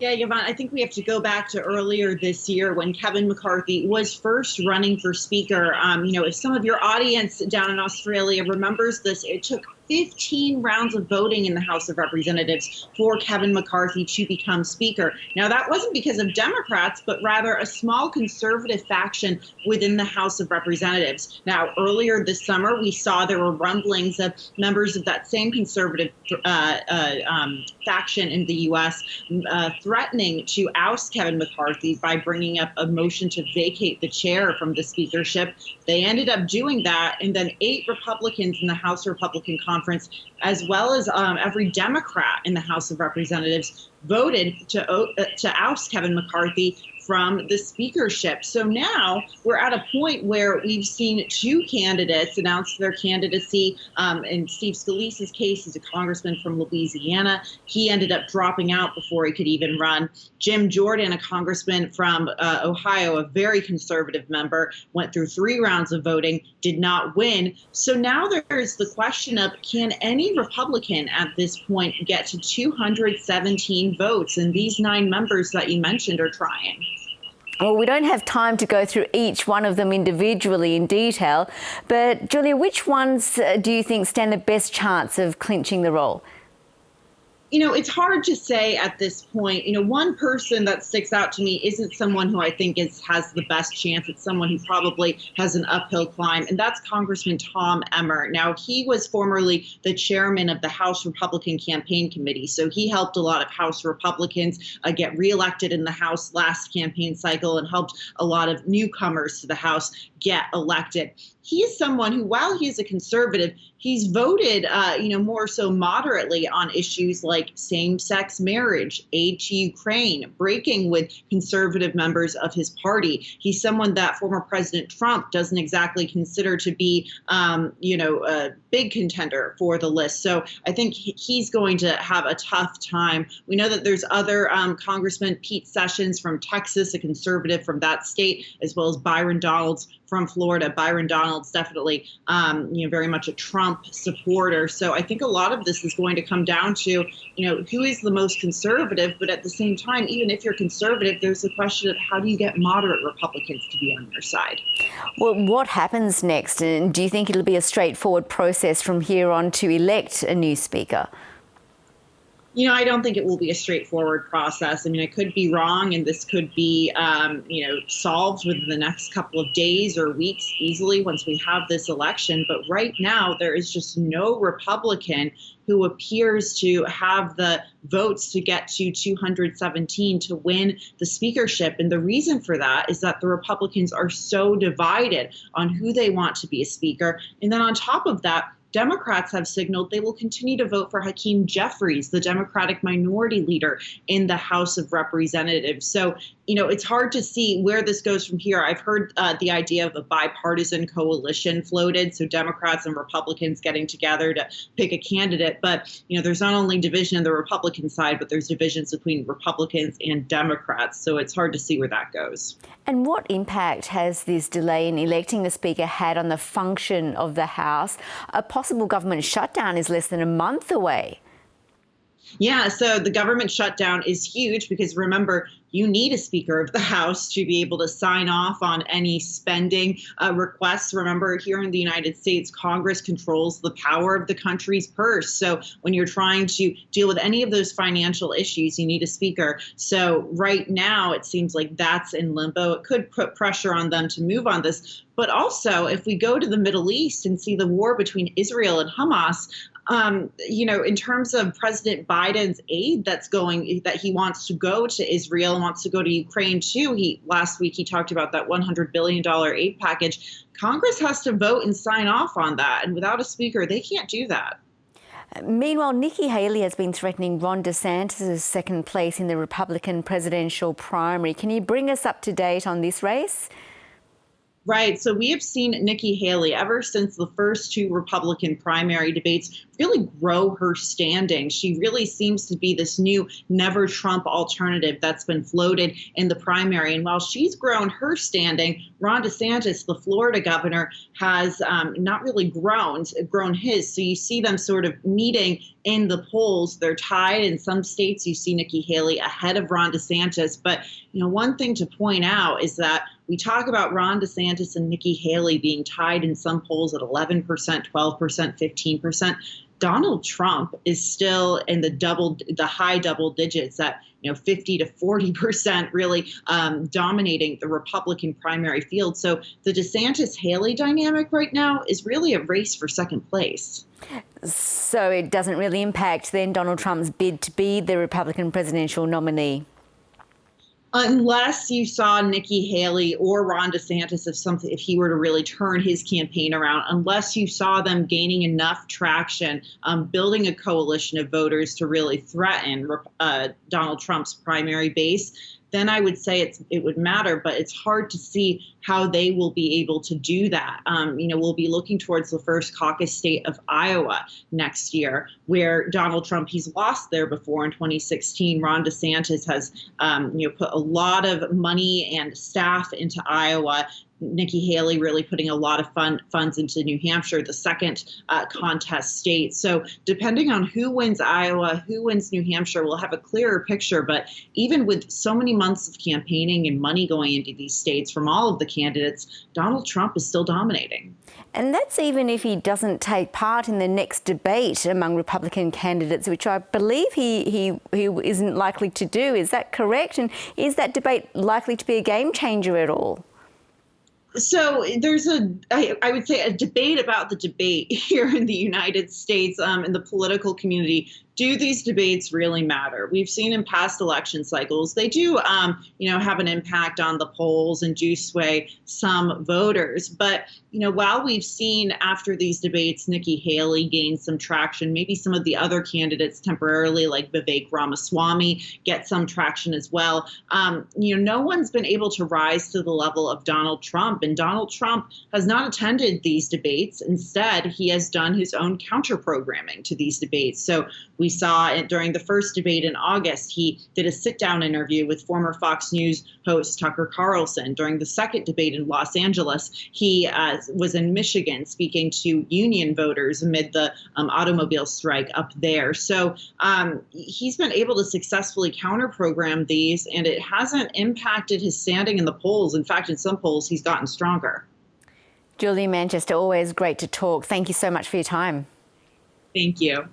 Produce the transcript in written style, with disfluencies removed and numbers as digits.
Yeah, Yvonne, I think we have to go back to earlier this year when Kevin McCarthy was first running for Speaker. If some of your audience down in Australia remembers this, it took 15 rounds of voting in the House of Representatives for Kevin McCarthy to become Speaker. Now, that wasn't because of Democrats, but rather a small conservative faction within the House of Representatives. Now, earlier this summer, we saw there were rumblings of members of that same conservative faction in the U.S. Threatening to oust Kevin McCarthy by bringing up a motion to vacate the chair from the speakership. They ended up doing that, and then 8 Republicans in the House Republican Conference, as well as every Democrat in the House of Representatives, voted to oust Kevin McCarthy from the speakership. So now we're at a point where we've seen 2 candidates announce their candidacy. In Steve Scalise's case, he's a congressman from Louisiana. He ended up dropping out before he could even run. Jim Jordan, a congressman from Ohio, a very conservative member, went through 3 rounds of voting, did not win. So now there's the question of, can any Republican at this point get to 217 votes? And these 9 members that you mentioned are trying. Well, we don't have time to go through each one of them individually in detail, but Julia, which ones do you think stand the best chance of clinching the role? It's hard to say at this point. One person that sticks out to me isn't someone who I think has the best chance. It's someone who probably has an uphill climb, and that's Congressman Tom Emmer. Now, he was formerly the chairman of the House Republican Campaign Committee, so he helped a lot of House Republicans get reelected in the House last campaign cycle and helped a lot of newcomers to the House get elected. He is someone who, while he is a conservative, he's voted, more so moderately on issues like same-sex marriage, aid to Ukraine, breaking with conservative members of his party. He's someone that former President Trump doesn't exactly consider to be, a big contender for the list. So I think he's going to have a tough time. We know that there's other Congressman Pete Sessions from Texas, a conservative from that state, as well as Byron Donalds from Florida. Byron Donalds definitely, very much a Trump supporter. So I think a lot of this is going to come down to, who is the most conservative. But at the same time, even if you're conservative, there's the question of how do you get moderate Republicans to be on your side? Well, what happens next? And do you think it'll be a straightforward process from here on to elect a new speaker? I don't think it will be a straightforward process. I could be wrong, and this could be, solved within the next couple of days or weeks easily once we have this election. But right now, there is just no Republican who appears to have the votes to get to 217 to win the speakership. And the reason for that is that the Republicans are so divided on who they want to be a speaker. And then on top of that, Democrats have signaled they will continue to vote for Hakeem Jeffries, the Democratic minority leader in the House of Representatives. So, it's hard to see where this goes from here. I've heard the idea of a bipartisan coalition floated, so Democrats and Republicans getting together to pick a candidate. But, there's not only division on the Republican side, but there's divisions between Republicans and Democrats. So it's hard to see where that goes. And what impact has this delay in electing a speaker had on the function of the House? A possible government shutdown is less than a month away. Yeah, so the government shutdown is huge because, remember, you need a Speaker of the House to be able to sign off on any spending requests. Remember, here in the United States, Congress controls the power of the country's purse. So when you're trying to deal with any of those financial issues, you need a Speaker. So right now, it seems like that's in limbo. It could put pressure on them to move on this. But also, if we go to the Middle East and see the war between Israel and Hamas, in terms of President Biden's aid that he wants to go to Israel and wants to go to Ukraine too. Last week he talked about that $100 billion aid package. Congress has to vote and sign off on that. And without a speaker, they can't do that. Meanwhile, Nikki Haley has been threatening Ron DeSantis' second place in the Republican presidential primary. Can you bring us up to date on this race? Right. So we have seen Nikki Haley ever since the first two Republican primary debates really grow her standing. She really seems to be this new never Trump alternative that's been floated in the primary. And while she's grown her standing, Ron DeSantis, the Florida governor, has not really grown his. So you see them sort of meeting in the polls. They're tied in some states. You see Nikki Haley ahead of Ron DeSantis. But, one thing to point out is that we talk about Ron DeSantis and Nikki Haley being tied in some polls at 11%, 12%, 15%. Donald Trump is still in the high double digits at 50 to 40%, really dominating the Republican primary field. So the DeSantis-Haley dynamic right now is really a race for second place. So it doesn't really impact then Donald Trump's bid to be the Republican presidential nominee? Unless you saw Nikki Haley or Ron DeSantis, if he were to really turn his campaign around, unless you saw them gaining enough traction, building a coalition of voters to really threaten Donald Trump's primary base, then I would say it would matter. But it's hard to see how they will be able to do that. We'll be looking towards the first caucus state of Iowa next year, where Donald Trump, he's lost there before in 2016. Ron DeSantis has, put a lot of money and staff into Iowa. Nikki Haley really putting a lot of funds into New Hampshire, the second contest state. So depending on who wins Iowa, who wins New Hampshire, we'll have a clearer picture. But even with so many months of campaigning and money going into these states from all of the candidates, Donald Trump is still dominating. And that's even if he doesn't take part in the next debate among Republican candidates, which I believe he isn't likely to do. Is that correct? And is that debate likely to be a game changer at all? So there's I would say a debate about the debate here in the United States, in the political community. Do these debates really matter? We've seen in past election cycles, they do, have an impact on the polls and do sway some voters. But, while we've seen after these debates, Nikki Haley gain some traction, maybe some of the other candidates temporarily, like Vivek Ramaswamy, get some traction as well. No one's been able to rise to the level of Donald Trump. And Donald Trump has not attended these debates. Instead, he has done his own counter programming to these debates. So we saw it during the first debate in August. He did a sit-down interview with former Fox News host Tucker Carlson. During the second debate in Los Angeles, he was in Michigan speaking to union voters amid the automobile strike up there. So he's been able to successfully counter-program these, and it hasn't impacted his standing in the polls. In fact, in some polls, he's gotten stronger. Julia Manchester, always great to talk. Thank you so much for your time. Thank you.